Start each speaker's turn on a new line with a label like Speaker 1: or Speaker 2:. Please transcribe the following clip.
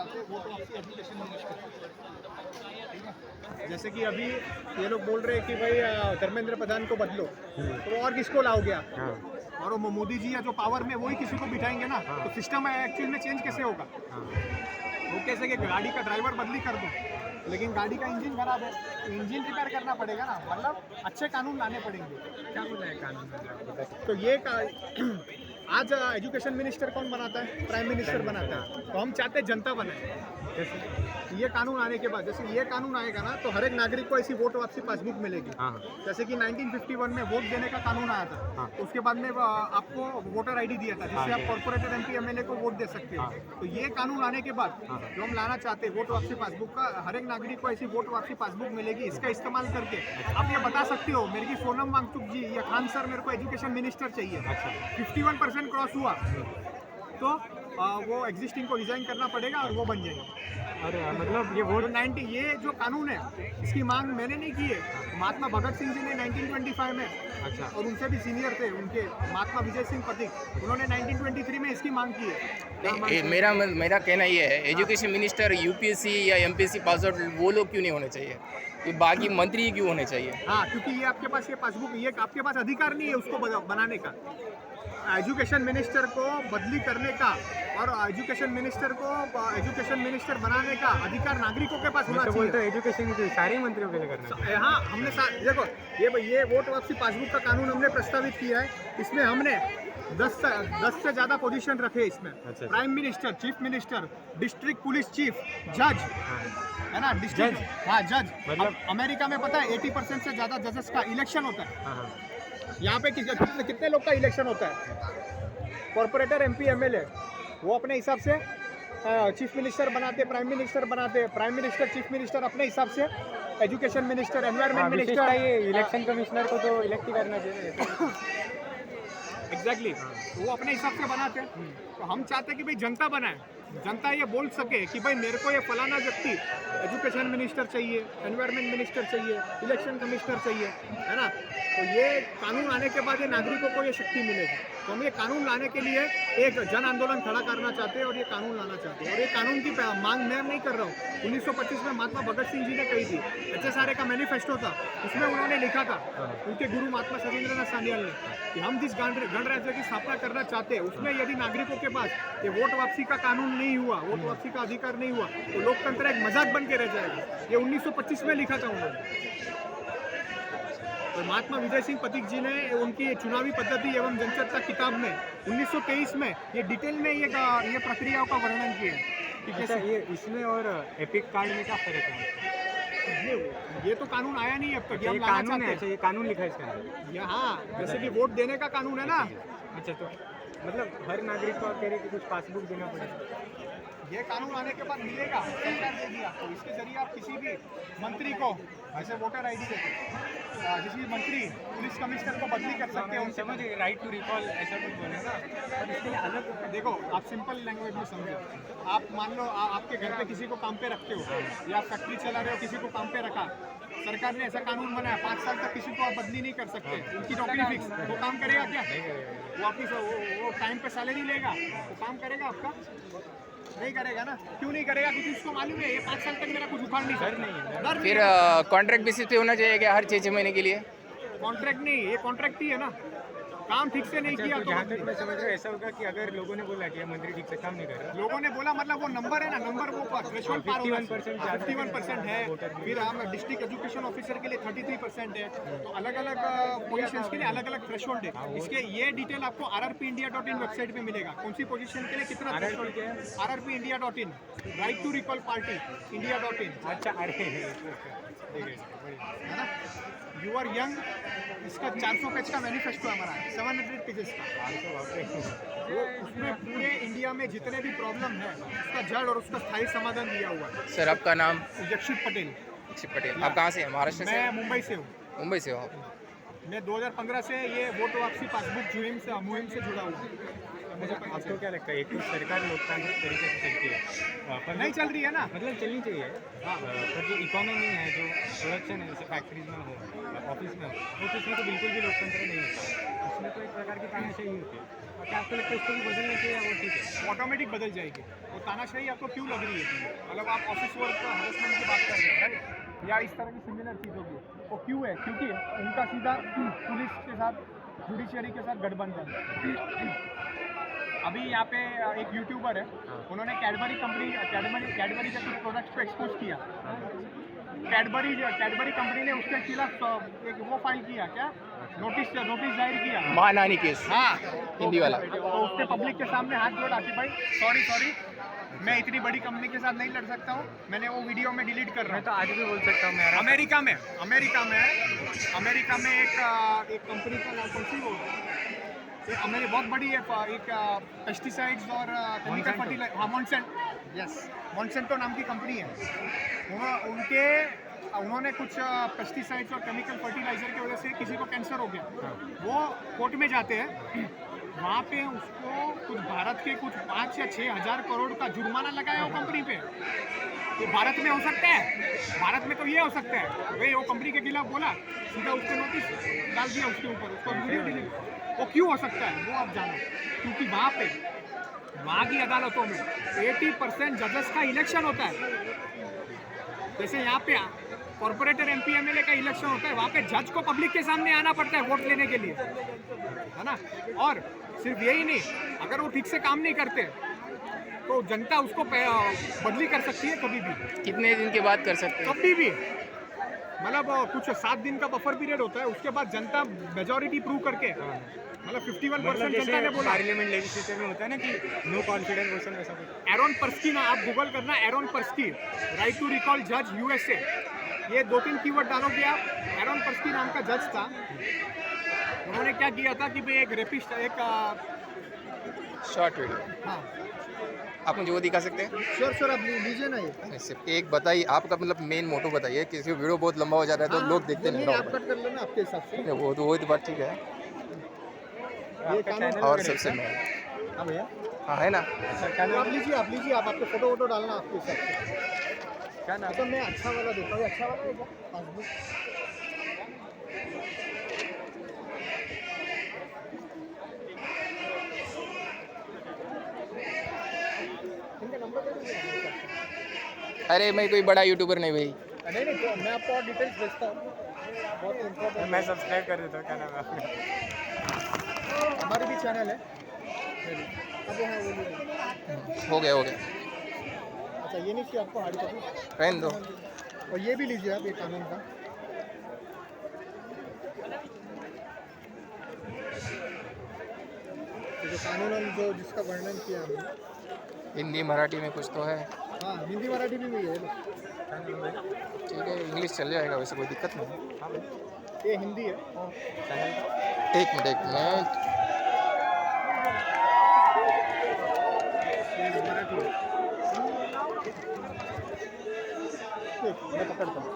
Speaker 1: चाहते हैं वोट वापसी एजुकेशन मिनिस्टर। ठीक है, जैसे कि अभी ये लोग बोल रहे हैं कि भाई धर्मेंद्र प्रधान को बदलो, तो और किसको लाओगे आप?
Speaker 2: हाँ,
Speaker 1: और वो मोदी जी या जो पावर में वही किसी को बिठाएंगे ना, तो सिस्टम एक्चुअल में चेंज कैसे होगा?
Speaker 2: हाँ,
Speaker 1: वो कैसे कि गाड़ी का ड्राइवर बदली कर दो, लेकिन गाड़ी का इंजन खराब है तो इंजन रिपेयर करना पड़ेगा ना। मतलब अच्छे कानून लाने पड़ेंगे।
Speaker 2: क्या बोला है कानून में?
Speaker 1: तो ये आज एजुकेशन मिनिस्टर कौन बनाता है? प्राइम मिनिस्टर बनाता है। तो हम चाहते हैं जनता बनाए। ये कानून आने के बाद, जैसे ये कानून आएगा ना, तो हर एक नागरिक को ऐसी वोट वापसी पासबुक मिलेगी।
Speaker 2: हाँ,
Speaker 1: जैसे कि 1951 में वोट देने का कानून आया था।
Speaker 2: हाँ।
Speaker 1: उसके बाद में आपको वोटर आईडी दिया था, जिससे
Speaker 2: हाँ,
Speaker 1: आप कॉर्पोरेटर एमपी एमएलए को वोट दे सकते हो।
Speaker 2: हाँ।
Speaker 1: तो ये कानून आने के बाद
Speaker 2: हाँ।
Speaker 1: जो हम लाना चाहते हैं वोट वापसी पासबुक का, हर एक नागरिक को ऐसी वोट वापसी पासबुक मिलेगी। इसका इस्तेमाल करके आप ये बता सकते हो मेरे की सोनम वांगचुक जी या खान सर मेरे को एजुकेशन मिनिस्टर चाहिए।
Speaker 2: अच्छा।
Speaker 1: 51% क्रॉस हुआ तो वो एग्जिस्टिंग को रिजाइन करना पड़ेगा और वो बन जाएगा।
Speaker 2: और मतलब ये वोट
Speaker 1: 90 ये जो कानून है इसकी मांग मैंने नहीं की है, महात्मा भगत सिंह जी ने 1925 में,
Speaker 2: अच्छा,
Speaker 1: और उनसे भी सीनियर थे उनके महात्मा विजय सिंह पथिक, उन्होंने 1923 में इसकी मांग की है।
Speaker 3: मेरा कहना ये है, एजुकेशन मिनिस्टर यूपीएससी या एमपीएससी पास आउट वो लोग क्यों नहीं होने चाहिए? ये बाकी मंत्री क्यों होने चाहिए?
Speaker 1: हाँ, क्योंकि ये आपके पास ये पासबुक, ये आपके पास अधिकार नहीं है उसको बनाने का। एजुकेशन मिनिस्टर को बदली करने का और एजुकेशन मिनिस्टर बनाने का अधिकार नागरिकों के पास होना
Speaker 2: तो
Speaker 1: चाहिए।
Speaker 2: बोलते एजुकेशन के सारे मंत्रियों के लिए करना है।
Speaker 1: हाँ, हमने देखो ये वोट वापसी पासबुक का कानून हमने प्रस्तावित किया है। इसमें हमने 10 से ज़्यादा पोजीशन रखे इसमें।
Speaker 2: अच्छा।
Speaker 1: Prime minister, chief minister, district police chief, जज, है ना, डिस्ट्रिक्ट, हाँ जज।
Speaker 2: मतलब
Speaker 1: अमेरिका में पता है 80% से ज़्यादा जजेस का इलेक्शन होता है।
Speaker 2: हाँ, हाँ,
Speaker 1: यहाँ पे कितने लोग का इलेक्शन होता है? कॉर्पोरेटर एमपी एमएलए वो अपने हिसाब से चीफ मिनिस्टर बनाते, प्राइम मिनिस्टर बनाते, प्राइम मिनिस्टर चीफ मिनिस्टर अपने हिसाब से, एजुकेशन मिनिस्टर, एनवायरमेंट मिनिस्टर,
Speaker 2: ये इलेक्शन कमिश्नर को तो इलेक्ट ही करना चाहिए।
Speaker 1: एग्जैक्टली, वो अपने हिसाब से बनाते हैं। तो हम चाहते हैं कि भाई जनता बनाए, जनता ये बोल सके कि भाई मेरे को ये फलाना व्यक्ति एजुकेशन मिनिस्टर चाहिए, एनवायरमेंट मिनिस्टर चाहिए, इलेक्शन कमिश्नर चाहिए, है ना। तो ये कानून आने के बाद ये नागरिकों को ये शक्ति मिलेगी। तो हम ये कानून लाने के लिए एक जन आंदोलन खड़ा करना चाहते हैं और ये कानून लाना चाहते हैं। और ये कानून की मांग मैं नहीं कर रहा हूँ, 1925 में महात्मा भगत सिंह जी ने कही थी। HSRA का मैनिफेस्टो था, उसमें उन्होंने लिखा था, उनके गुरु महात्मा सत्येंद्रनाथ सान्याल ने, कि हम जिस गणराज्य की स्थापना करना चाहते हैं उसमें यदि नागरिकों के पास ये वोट वापसी का कानून नहीं हुआ, वोट वापसी का अधिकार नहीं हुआ, तो लोकतंत्र एक मजाक बन के रह जाएगा। ये 1925 में लिखा था उन्होंने। तो महात्मा विजय सिंह पथिक जी ने उनकी चुनावी पद्धति एवं जनचर्चा किताब में 1923 में ये डिटेल में ये प्रक्रियाओं का वर्णन किया है कि
Speaker 2: अच्छा, ये इसमें और एपिक कार्ड में क्या फर्क है?
Speaker 1: ये तो कानून आया नहीं अब तक, ये हम
Speaker 2: ये
Speaker 1: लाना
Speaker 2: कानून
Speaker 1: चाहते
Speaker 2: है।
Speaker 1: हैं।
Speaker 2: अच्छा, ये कानून लिखा है इसके अंदर।
Speaker 1: हाँ, जैसे कि वोट देने का कानून है ना,
Speaker 2: अच्छा, तो मतलब हर नागरिक को आप कह रहे हैं कि कुछ पासबुक देना पड़ेगा।
Speaker 1: ये कानून आने के बाद मिलेगा, सरकार देगी आपको। इसके जरिए आप किसी भी मंत्री को, जैसे वोटर आईडी देते, किसी भी मंत्री, पुलिस कमिश्नर को बदली कर सकते हैं।
Speaker 2: समझ राइट टू रिकॉल ऐसा कुछ बोले ना, पर इसके लिए अलग
Speaker 1: देखो, आप सिंपल लैंग्वेज में समझो। आप मान लो आपके घर पे किसी को काम पे रखते हो या आप फैक्ट्री चला रहे हो, किसी को काम पे रखा, सरकार ने ऐसा कानून बनाया 5 साल तक किसी को आप बदली नहीं कर सकते, उनकी नौकरी फिक्स। वो काम करेगा क्या? वो आपकी वो टाइम पे सैलरी लेगा, वो काम करेगा आपका? नहीं करेगा ना। क्यों नहीं करेगा? क्योंकि उसको मालूम है ये 5 साल तक मेरा कुछ उखाड़ नहीं सकता। डर
Speaker 3: फिर कॉन्ट्रैक्ट बेसिस पे होना चाहिए क्या हर 6 महीने के लिए?
Speaker 1: कॉन्ट्रैक्ट नहीं, ये कॉन्ट्रैक्ट ही है ना। काम ठीक से नहीं किया तो
Speaker 2: जहाँ तक मैं समझ रहा हूँ ऐसा होगा कि अगर लोगों ने बोला कि ये मंत्री ठीक से काम नहीं कर रहा,
Speaker 1: लोगों ने बोला, मतलब वो नंबर है ना, नंबर वो थ्रेशोल्ड पार होगा।
Speaker 2: 51%
Speaker 1: 51% है। फिर हम डिस्ट्रिक्ट एजुकेशन ऑफिसर के लिए 33% है। तो अलग अलग पोजीशंस के लिए अलग अलग थ्रेशोल्ड है। इसके ये डिटेल आपको rrpindia.in वेबसाइट पे मिलेगा। कौन सी पोजीशन के लिए कितना थ्रेशोल्ड है? rrpindia.in, right to recall party India.
Speaker 2: अच्छा, अरे
Speaker 1: है ना, यू आर यंग। इसका 400 पेज का मैनिफेस्टो हमारा है, 700 पेजेस का। वो उसमें पूरे इंडिया में जितने भी प्रॉब्लम है उसका जड़ और उसका स्थायी समाधान दिया हुआ है।
Speaker 3: सर, आपका नाम?
Speaker 1: यक्षित पटेल।
Speaker 3: पटेल। आप कहाँ से हैं? महाराष्ट्र से?
Speaker 1: मैं मुंबई से हूँ।
Speaker 3: मुंबई से हो आप?
Speaker 1: मैं 2015 से ये वोट वापसी पासबुक मुहिम से जुड़ा हुआ हूँ। मुझे पता
Speaker 2: आपको क्या लगता है एक तो सरकार लोकतांत्रिक तरीके से चलती है पर
Speaker 1: नहीं चल रही है ना।
Speaker 2: मतलब चलनी चाहिए पर जो इकोनॉमी है जो प्रोडक्शन है जैसे फैक्ट्रीज में हो ऑफिस में हो तो उसमें तो बिल्कुल भी लोकतंत्र नहीं होता उसमें तो एक प्रकार की तानाशाही होती है और क्या आपको लगता है इसको भी बदलना चाहिए या वो ठीक है
Speaker 1: ऑटोमेटिक बदल जाएगी। वो तानाशाही आपको क्यों लग रही है? मतलब आप ऑफिस वर्क हरेसमेंट की बात कर रहे हैं राइट, या इस तरह की सिमिलर चीज़ों की, वो क्यों है? क्योंकि उनका सीधा पुलिस के साथ, जुडिशरी के साथ गठबंधन है। अभी यहाँ पे एक यूट्यूबर है, उन्होंने कैडबरी के कुछ प्रोडक्ट्स को एक्सपोज किया। कैडबरी कंपनी ने उसके खिलाफ एक वो फाइल किया, क्या नोटिस जाहिर किया।
Speaker 3: मानहानि केस,
Speaker 1: हाँ,
Speaker 3: हिंदी वाला।
Speaker 1: तो उसने पब्लिक के सामने हाथ जोड़ा कि भाई सॉरी मैं इतनी बड़ी कंपनी के साथ नहीं लड़ सकता हूँ, मैंने वो वीडियो में डिलीट कर रहा
Speaker 2: मैं
Speaker 1: हूँ।
Speaker 2: तो आज भी बोल सकता हूँ मैं
Speaker 1: अमेरिका में एक कंपनी का नाम कौन सी वो बहुत बड़ी है, एक पेस्टिसाइड्स और केमिकल फर्टिलाइजर, हाँ मॉन्सेंटो नाम की कंपनी है। उन्होंने कुछ पेस्टिसाइड्स और केमिकल फर्टिलाइजर की वजह से किसी को कैंसर हो गया, वो कोर्ट में जाते हैं, वहाँ पे उसको कुछ भारत के कुछ 5 या 6 हज़ार करोड़ का जुर्माना लगाया वो कंपनी पे। ये भारत में हो सकता है? भारत में तो ये हो सकता है भाई, वो कंपनी के खिलाफ बोला, सीधा उसके नोटिस डाल दिया उसके ऊपर, उसको वीडियो डिलीट। वो क्यों हो सकता है वो आप जानो, क्योंकि वहाँ की अदालतों में 80% जजेस का इलेक्शन होता है। जैसे यहाँ पे कॉर्पोरेटर MP MLA का इलेक्शन होता है, वहाँ पे जज को पब्लिक के सामने आना पड़ता है वोट लेने के लिए, है ना। और सिर्फ यही नहीं, अगर वो ठीक से काम नहीं करते तो जनता उसको बदली कर सकती है कभी भी,
Speaker 3: कितने दिन के बाद कर सकते हैं?
Speaker 1: कभी भी। मतलब कुछ 7 दिन का बफर पीरियड होता है, उसके बाद जनता मेजोरिटी प्रूव करके, मतलब 51% जनता ने बोला।
Speaker 2: पार्लियामेंट लेजिस्लेचर में होता है ना कि नो कॉन्फिडेंस मोशन वैसा कुछ।
Speaker 1: एरोन पर्स्की ना, आप गूगल करना एरोन पर्स्की, राइट टू रिकॉल जज USA, ये 2-3 कीवर्ड डालोगे आप। एरोन पर्स्की नाम का जज था, उन्होंने क्या किया था कि भाई एक रेपिस्ट, एक
Speaker 3: शॉर्ट वीडियो,
Speaker 1: हाँ
Speaker 3: आप मुझे वो दिखा सकते हैं?
Speaker 1: श्योर आप लीजिए ना ये।
Speaker 3: सिर्फ एक बताइए, आपका मतलब मेन मोटो बताइए, किसी वीडियो बहुत लंबा हो जाता है तो लोग देखते नहीं।
Speaker 1: आप कट कर लेना आपके हिसाब से।
Speaker 3: वो तो बात ठीक है।
Speaker 1: ये कानून
Speaker 3: और सबसे मेन,
Speaker 1: हाँ भैया,
Speaker 3: हाँ है ना,
Speaker 1: आप लीजिए आप आपके फोटो डालना आपके हिसाब से। क्या नाम? तो मैं अच्छा वाला देता हूँ, अच्छा वाला होगा पासबुक। इनका नंबर दे दीजिए।
Speaker 3: अरे मैं कोई बड़ा यूट्यूबर नहीं भाई।
Speaker 1: नहीं तो मैं आपको और डिटेल्स भेजता हूँ, बहुत इम्पोर्टेंट।
Speaker 2: मैं सब्सक्राइब कर देता हूँ, क्या नाम है आपका?
Speaker 1: हमारी भी चैनल है। अब हाँ वो लीजिए।
Speaker 3: हो गया
Speaker 1: अच्छा ये नहीं चाहिए आपको हार्ड कॉपी?
Speaker 3: रहने दो।
Speaker 1: और ये भी लीजिए आप, ये कानून का। जो कानून जो जिसका वर्णन किया हमने,
Speaker 3: हिंदी मराठी में कुछ तो है?
Speaker 1: हाँ हिंदी मराठी भी है।
Speaker 3: ठीक है, इंग्लिश चल जाएगा, वैसे कोई दिक्कत नहीं।
Speaker 1: ये हिंदी है।
Speaker 3: एक मिनट
Speaker 1: मैं पकड़ता हूँ।